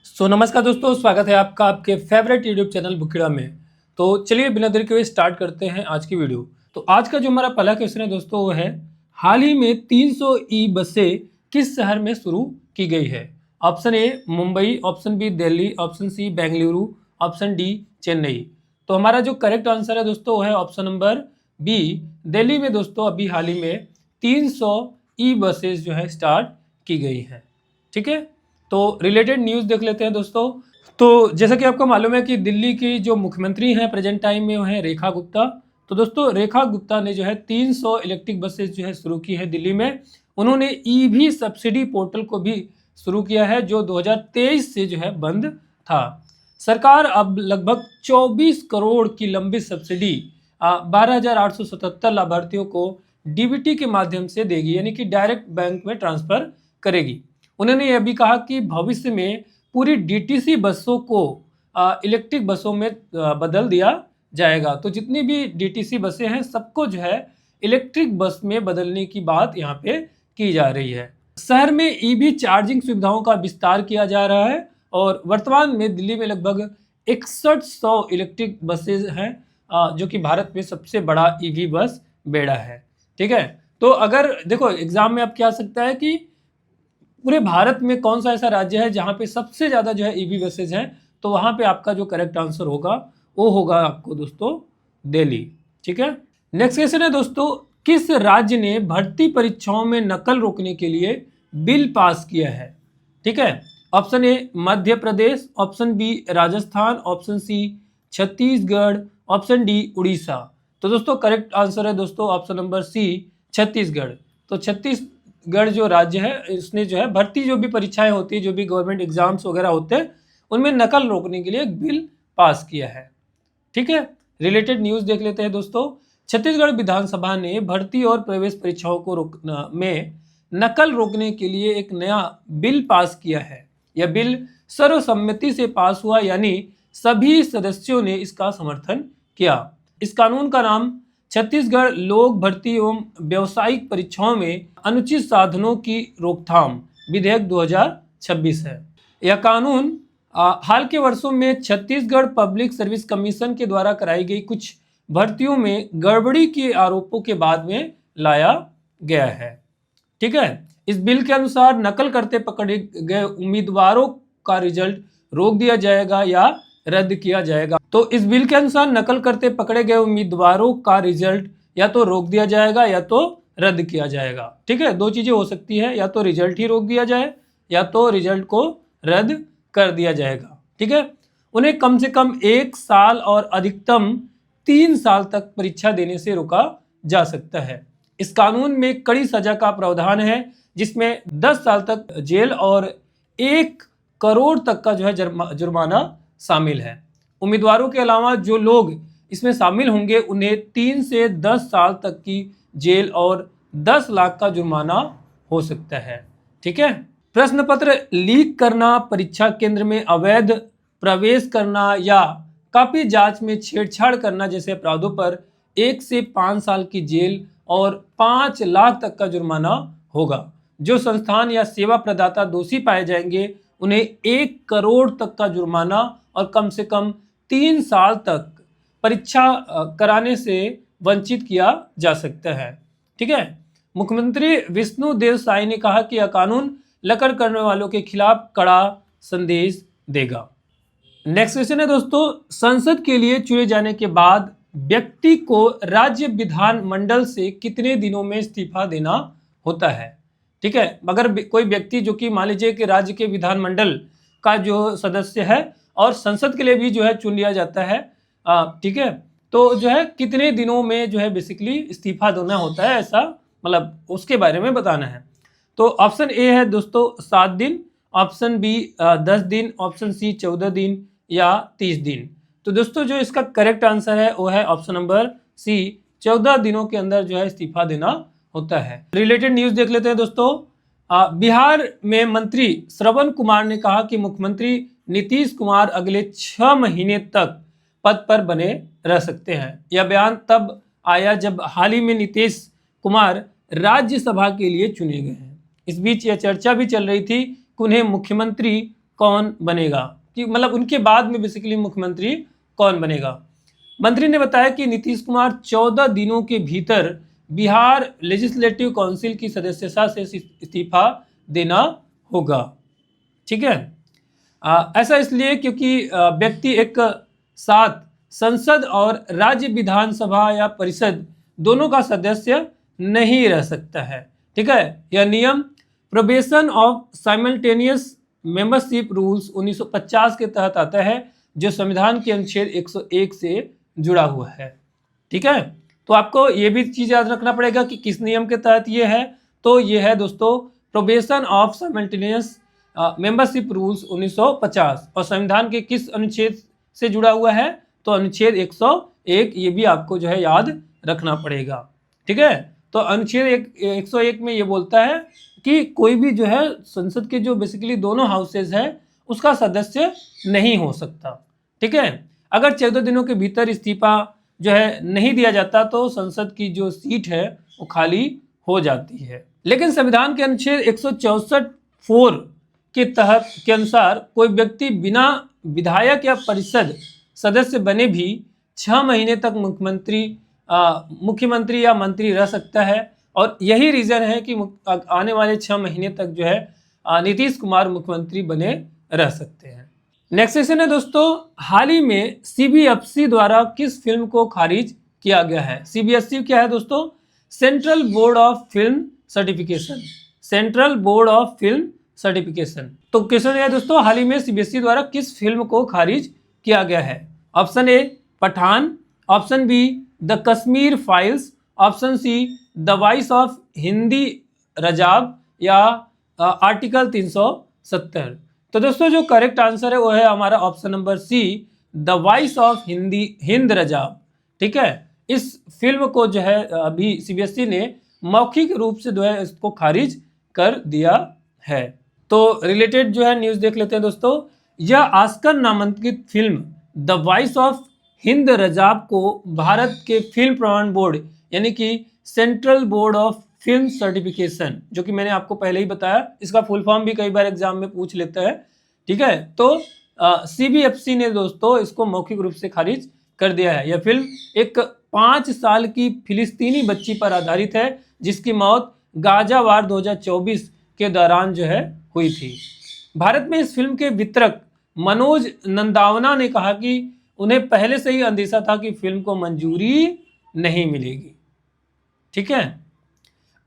नमस्कार दोस्तों, स्वागत है आपका आपके फेवरेट यूट्यूब चैनल बुकिड़ा में। तो चलिए बिना देर के हुए स्टार्ट करते हैं आज की वीडियो। तो आज का जो हमारा पहला क्वेश्चन है दोस्तों, वो है हाल ही में 300 ई बसें किस शहर में शुरू की गई है? Option A Mumbai, option B Delhi, option C Bengaluru, option D Chennai. तो हमारा जो करेक्ट आंसर है दोस्तों, वो है ऑप्शन नंबर बी, दिल्ली में दोस्तों अभी हाल ही में 300 ई बसेज जो है स्टार्ट की गई हैं। ठीक है, तो रिलेटेड न्यूज़ देख लेते हैं दोस्तों। तो जैसा कि आपको मालूम है कि दिल्ली की जो मुख्यमंत्री हैं प्रेजेंट टाइम में वो हैं रेखा गुप्ता। तो दोस्तों रेखा गुप्ता ने जो है 300 इलेक्ट्रिक बसेस जो है शुरू की है दिल्ली में। उन्होंने ईवी सब्सिडी पोर्टल को भी शुरू किया है जो 2023 से जो है बंद था। सरकार अब लगभग 24 करोड़ की लंबी सब्सिडी 12,877 लाभार्थियों को डीबीटी के माध्यम से देगी, यानी कि डायरेक्ट बैंक में ट्रांसफर करेगी। उन्होंने यह भी कहा कि भविष्य में पूरी डीटीसी बसों को इलेक्ट्रिक बसों में बदल दिया जाएगा। तो जितनी भी डीटीसी बसें हैं सबको जो है इलेक्ट्रिक बस में बदलने की बात यहाँ पे की जा रही है। शहर में ईवी चार्जिंग सुविधाओं का विस्तार किया जा रहा है और वर्तमान में दिल्ली में लगभग 6100 इलेक्ट्रिक बसेज हैं, जो कि भारत में सबसे बड़ा ईवी बस बेड़ा है। ठीक है, तो अगर देखो एग्जाम में अब क्या आ सकता है कि पूरे भारत में कौन सा ऐसा राज्य है जहां पे सबसे ज़्यादा जो है ईवी बसेज हैं, तो वहां पे आपका जो करेक्ट आंसर होगा वो होगा आपको दोस्तों दिल्ली। ठीक है, नेक्स्ट क्वेश्चन है दोस्तों, किस राज्य ने भर्ती परीक्षाओं में नकल रोकने के लिए बिल पास किया है? ठीक है, option A Madhya Pradesh, option B Rajasthan, option C Chhattisgarh, option D Orissa. तो दोस्तों करेक्ट आंसर है दोस्तों ऑप्शन नंबर सी छत्तीसगढ़। तो छत्तीसगढ़ जो राज्य है इसने जो है भर्ती जो भी परीक्षाएं होती है, जो भी गवर्नमेंट एग्जाम्स वगैरह होते हैं, उनमें नकल रोकने के लिए एक बिल पास किया है। ठीक है, रिलेटेड न्यूज़ देख लेते हैं दोस्तों। छत्तीसगढ़ विधानसभा ने भर्ती और प्रवेश परीक्षाओं को रोकने में नकल रोकने के लिए एक नया बिल पास किया है। यह बिल सर्वसम्मति से पास हुआ, यानी सभी सदस्यों ने इसका समर्थन किया। इस कानून का नाम छत्तीसगढ़ लोक भर्ती एवं व्यावसायिक परीक्षाओं में अनुचित साधनों की रोकथाम विधेयक 2026 है। यह कानून हाल के वर्षों में छत्तीसगढ़ पब्लिक सर्विस कमीशन के द्वारा कराई गई कुछ भर्तियों में गड़बड़ी के आरोपों के बाद में लाया गया है। ठीक है, इस बिल के अनुसार नकल करते पकड़े गए उम्मीदवारों का रिजल्ट रोक दिया जाएगा या रद्द किया जाएगा। तो इस बिल के अनुसार नकल करते पकड़े गए उम्मीदवारों का रिजल्ट या तो रोक दिया जाएगा या तो रद्द किया जाएगा। ठीक है, दो चीजें हो सकती है, या तो रिजल्ट ही रोक दिया जाए या तो रिजल्ट को रद्द कर दिया जाएगा। ठीक है, उन्हें कम से कम 1 साल और अधिकतम 3 साल तक परीक्षा देने से रोका जा सकता है। इस कानून में कड़ी सजा का प्रावधान है, जिसमें 10 साल तक जेल और 1 करोड़ तक का जो है जुर्माना शामिल है। उम्मीदवारों के अलावा जो लोग इसमें शामिल होंगे उन्हें 3 से 10 साल तक की जेल और 10 लाख का जुर्माना हो सकता है। ठीक है, प्रश्न पत्र लीक करना, परीक्षा केंद्र में अवैध प्रवेश करना या कॉपी जांच में छेड़छाड़ करना जैसे अपराधों पर 1 से 5 साल की जेल और 5 लाख तक का जुर्माना होगा। जो संस्थान या सेवा प्रदाता दोषी पाए जाएंगे उन्हें 1 करोड़ तक का जुर्माना और कम से कम 3 साल तक परीक्षा कराने से वंचित किया जा सकता है। ठीक है, मुख्यमंत्री विष्णुदेव साय ने कहा कि यह कानून नकल करने वालों के खिलाफ कड़ा संदेश देगा। नेक्स्ट क्वेश्चन है दोस्तों, संसद के लिए चुने जाने के बाद व्यक्ति को राज्य विधानमंडल से कितने दिनों में इस्तीफा देना होता है? ठीक है, अगर कोई व्यक्ति जो कि मान लीजिए कि राज्य के विधानमंडल का जो सदस्य है और संसद के लिए भी जो है चुन लिया जाता है, ठीक है, तो जो है कितने दिनों में जो है बेसिकली इस्तीफा देना होता है, ऐसा मतलब उसके बारे में बताना है। तो ऑप्शन ए है दोस्तों 7 दिन, ऑप्शन बी 10 दिन, ऑप्शन सी 14 दिन या 30 दिन। तो दोस्तों जो इसका करेक्ट आंसर है वो है ऑप्शन नंबर सी 14 दिनों के अंदर जो है इस्तीफा देना होता है। रिलेटेड न्यूज़ देख लेते हैं दोस्तों। बिहार में मंत्री श्रवण कुमार ने कहा कि मुख्यमंत्री नीतीश कुमार अगले 6 महीने तक पद पर बने रह सकते हैं। यह बयान तब आया जब हाल ही में नीतीश कुमार राज्यसभा के लिए चुने गए हैं। इस बीच यह चर्चा भी चल रही थी कि उन्हें मुख्यमंत्री कौन बनेगा, कि मतलब उनके बाद में बेसिकली मुख्यमंत्री कौन बनेगा। मंत्री ने बताया कि नीतीश कुमार 14 दिनों के भीतर बिहार लेजिस्लेटिव काउंसिल की सदस्यता से इस्तीफा देना होगा। ठीक है, ऐसा इसलिए क्योंकि व्यक्ति एक साथ संसद और राज्य विधानसभा या परिषद दोनों का सदस्य नहीं रह सकता है। ठीक है, यह नियम probation of simultaneous membership rules 1950 के तहत आता है, जो संविधान के अनुच्छेद 101 से जुड़ा हुआ है। ठीक है, तो आपको ये भी चीज़ याद रखना पड़ेगा कि किस नियम के तहत ये है। तो ये है दोस्तों probation of simultaneous membership rules 1950, और संविधान के किस अनुच्छेद से जुड़ा हुआ है, तो अनुच्छेद 101, ये भी आपको जो है याद रखना पड़ेगा। ठीक है, तो अनुच्छेद 101 में ये बोलता है कि कोई भी जो है संसद के जो बेसिकली दोनों हाउसेज है उसका सदस्य नहीं हो सकता। ठीक है, अगर 14 दिनों के भीतर इस्तीफा जो है नहीं दिया जाता तो संसद की जो सीट है वो खाली हो जाती है। लेकिन संविधान के अनुच्छेद 164 के तहत के अनुसार कोई व्यक्ति बिना विधायक या परिषद सदस्य बने भी 6 महीने तक मुख्यमंत्री या मंत्री रह सकता है, और यही रीज़न है कि आने वाले 6 महीने तक जो है नीतीश कुमार मुख्यमंत्री बने रह सकते हैं। नेक्स्ट सेशन है दोस्तों, हाल ही में CBFC द्वारा किस फिल्म को खारिज किया गया है। CBFC क्या है दोस्तों? Central board of film certification. Central board of film certification. तो क्वेश्चन है दोस्तों, हाल ही में CBSE द्वारा किस फिल्म को खारिज किया गया है। Option A Pathaan, option B the Kashmir files, option C the voice of Hind Rajab, या आर्टिकल 370। तो दोस्तों जो करेक्ट आंसर है वो है हमारा option number C, the voice of Hind Rajab. ठीक है, इस फिल्म को जो है अभी CBSE ने मौखिक रूप से जो है इसको खारिज कर दिया है। तो रिलेटेड जो है न्यूज़ देख लेते हैं दोस्तों। यह ऑस्कर नामांकित film the voice of Hind Rajab को भारत के फिल्म प्रमाणन बोर्ड यानी कि central board of film certification, जो कि मैंने आपको पहले ही बताया, इसका फुल फॉर्म भी कई बार एग्जाम में पूछ लेता है। ठीक है, तो CBFC ने दोस्तों इसको मौखिक रूप से खारिज कर दिया है। यह फिल्म एक 5 साल की फिलिस्तीनी बच्ची पर आधारित है जिसकी मौत गाजा वार 2024 के दौरान जो है हुई थी। भारत में इस फिल्म के वितरक मनोज नंदावना ने कहा कि उन्हें पहले से ही अंदेशा था कि फिल्म को मंजूरी नहीं मिलेगी। ठीक है,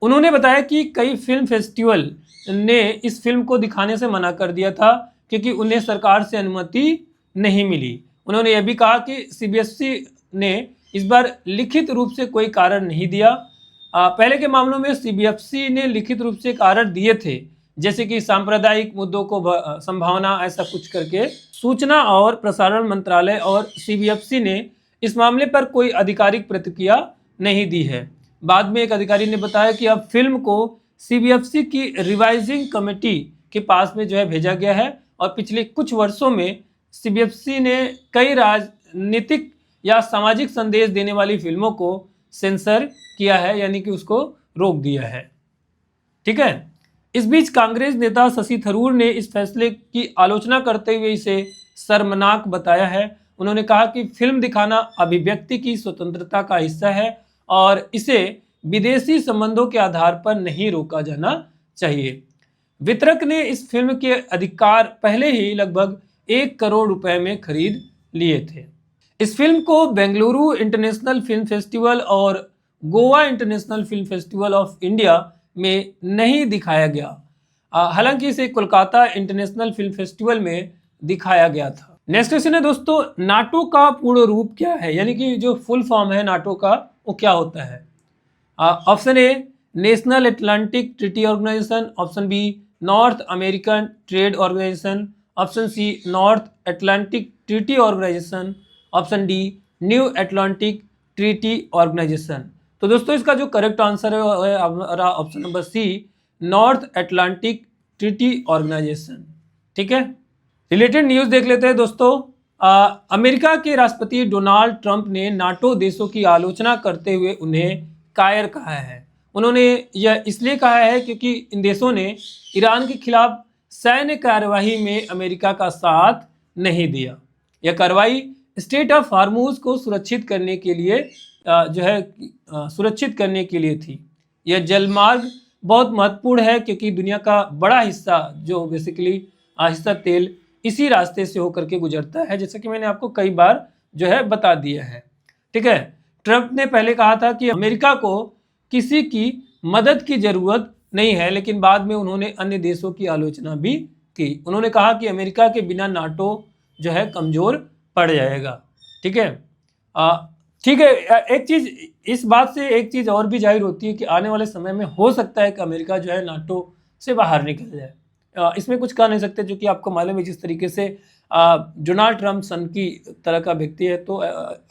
उन्होंने बताया कि कई फिल्म फेस्टिवल ने इस फिल्म को दिखाने से मना कर दिया था क्योंकि उन्हें सरकार से अनुमति नहीं मिली। उन्होंने यह भी कहा कि CBSE ने इस बार लिखित रूप से कोई कारण नहीं दिया। पहले के मामलों में CBFC ने लिखित रूप से कारण दिए थे, जैसे कि सांप्रदायिक मुद्दों को संभावना, ऐसा कुछ करके। सूचना और प्रसारण मंत्रालय और CBFC ने इस मामले पर कोई आधिकारिक प्रतिक्रिया नहीं दी है। बाद में एक अधिकारी ने बताया कि अब फिल्म को CBFC की रिवाइजिंग कमेटी के पास में जो है भेजा गया है, और पिछले कुछ वर्षों में CBFC ने कई राजनीतिक या सामाजिक संदेश देने वाली फिल्मों को सेंसर किया है, यानी कि उसको रोक दिया है। ठीक है, इस बीच कांग्रेस नेता शशि थरूर ने इस फैसले की आलोचना करते हुए इसे शर्मनाक बताया है। उन्होंने कहा कि फिल्म दिखाना अभिव्यक्ति की स्वतंत्रता का हिस्सा है और इसे विदेशी संबंधों के आधार पर नहीं रोका जाना चाहिए। वितरक ने इस फिल्म के अधिकार पहले ही लगभग 1 करोड़ रुपए में खरीद लिए थे। इस फिल्म को बेंगलुरु इंटरनेशनल फिल्म फेस्टिवल और Goa international film festival of India में नहीं दिखाया गया, हालांकि इसे कोलकाता इंटरनेशनल फिल्म फेस्टिवल में दिखाया गया था। नेक्स्ट क्वेश्चन है दोस्तों, नाटो का पूर्ण रूप क्या है, यानी कि जो फुल फॉर्म है नाटो का वो क्या होता है। Option A national Atlantic treaty organisation, option B north American trade organisation, option C north Atlantic treaty organisation, option D new Atlantic treaty organisation. तो दोस्तों इसका जो करेक्ट आंसर है वो है हमारा option number C, north Atlantic treaty organisation. ठीक है, रिलेटेड न्यूज़ देख लेते हैं दोस्तों। अमेरिका के राष्ट्रपति डोनाल्ड ट्रंप ने नाटो देशों की आलोचना करते हुए उन्हें कायर कहा है। उन्होंने यह इसलिए कहा है क्योंकि इन देशों ने ईरान के खिलाफ सैन्य कार्यवाही में अमेरिका का साथ नहीं दिया। यह कार्रवाई स्टेट ऑफ हार्मूज को सुरक्षित करने के लिए सुरक्षित करने के लिए थी। यह जलमार्ग बहुत महत्वपूर्ण है क्योंकि दुनिया का बड़ा हिस्सा जो बेसिकली हिस्सा तेल इसी रास्ते से होकर के गुजरता है, जैसा कि मैंने आपको कई बार बता दिया है। ठीक है, ट्रंप ने पहले कहा था कि अमेरिका को किसी की मदद की जरूरत नहीं है, लेकिन बाद में उन्होंने अन्य देशों की आलोचना भी की। उन्होंने कहा कि अमेरिका के बिना नाटो कमजोर पड़ जाएगा। ठीक है, ठीक है। एक चीज, इस बात से एक चीज और भी जाहिर होती है कि आने वाले समय में हो सकता है कि अमेरिका नाटो से बाहर निकल जाए। इसमें कुछ कह नहीं सकते, जो कि आपको मालूम है जिस तरीके से डोनाल्ड ट्रंप सन की तरह का व्यक्ति है, तो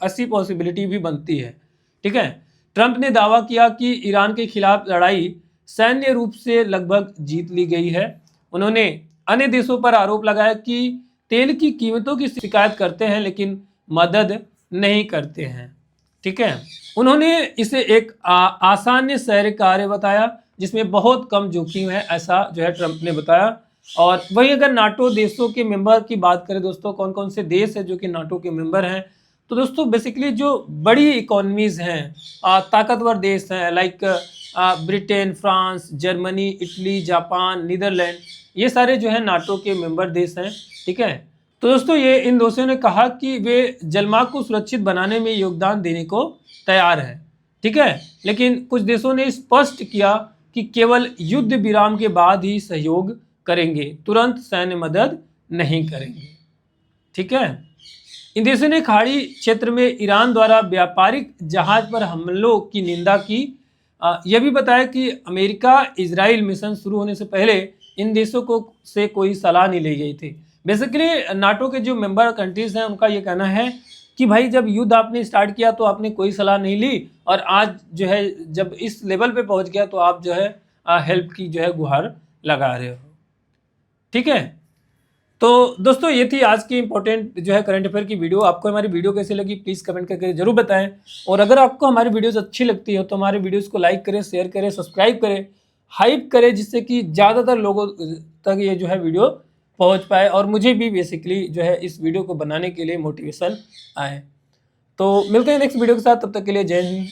ऐसी पॉसिबिलिटी भी बनती है। ठीक है, ट्रंप ने दावा किया कि ईरान के खिलाफ लड़ाई सैन्य रूप से लगभग जीत ली गई है। उन्होंने अन्य देशों पर आरोप लगाया कि तेल की कीमतों की शिकायत करते हैं लेकिन मदद नहीं करते हैं। ठीक है, उन्होंने इसे एक आसान सैर कार्य बताया जिसमें बहुत कम जोखिम है, ऐसा ट्रंप ने बताया। और वहीं अगर नाटो देशों के मेंबर की बात करें दोस्तों, कौन कौन से देश है जो कि नाटो के मेंबर हैं, तो दोस्तों बेसिकली जो बड़ी इकोनॉमीज हैं, ताकतवर देश हैं, like Britain, France, Germany, Italy, Japan, Netherlands, ये सारे नाटो के मेंबर देश हैं। ठीक है, तो दोस्तों ये इन देशों ने कहा कि वे जलमार्ग को सुरक्षित बनाने में योगदान देने को तैयार है। ठीक है, लेकिन कुछ देशों ने स्पष्ट किया कि केवल युद्ध विराम के बाद ही सहयोग करेंगे, तुरंत सैन्य मदद नहीं करेंगे। ठीक है, इन देशों ने खाड़ी क्षेत्र में ईरान द्वारा व्यापारिक जहाज पर हमलों की निंदा की। यह भी बताया कि अमेरिका इजराइल मिशन शुरू होने से पहले इन देशों को से कोई सलाह नहीं ली गई थी। बेसिकली नाटो के जो मेंबर कंट्रीज हैं उनका ये कहना है कि भाई जब युद्ध आपने स्टार्ट किया तो आपने कोई सलाह नहीं ली, और आज जब इस लेवल पे पहुंच गया तो आप हेल्प की गुहार लगा रहे हो। ठीक है, तो दोस्तों ये थी आज की इंपॉर्टेंट करंट अफेयर की वीडियो। आपको हमारी वीडियो कैसी लगी प्लीज़ कमेंट करके जरूर बताएं, और अगर आपको हमारी वीडियोस अच्छी लगती है तो हमारे वीडियोस को लाइक करें, शेयर करें, सब्सक्राइब करें, हाइप करें, जिससे कि ज़्यादातर लोगों तक ये वीडियो पहुंच पाए और मुझे भी बेसिकली इस वीडियो को बनाने के लिए मोटिवेशन आए। तो मिलते हैं नेक्स्ट वीडियो के साथ, तब तक के लिए जय हिंद।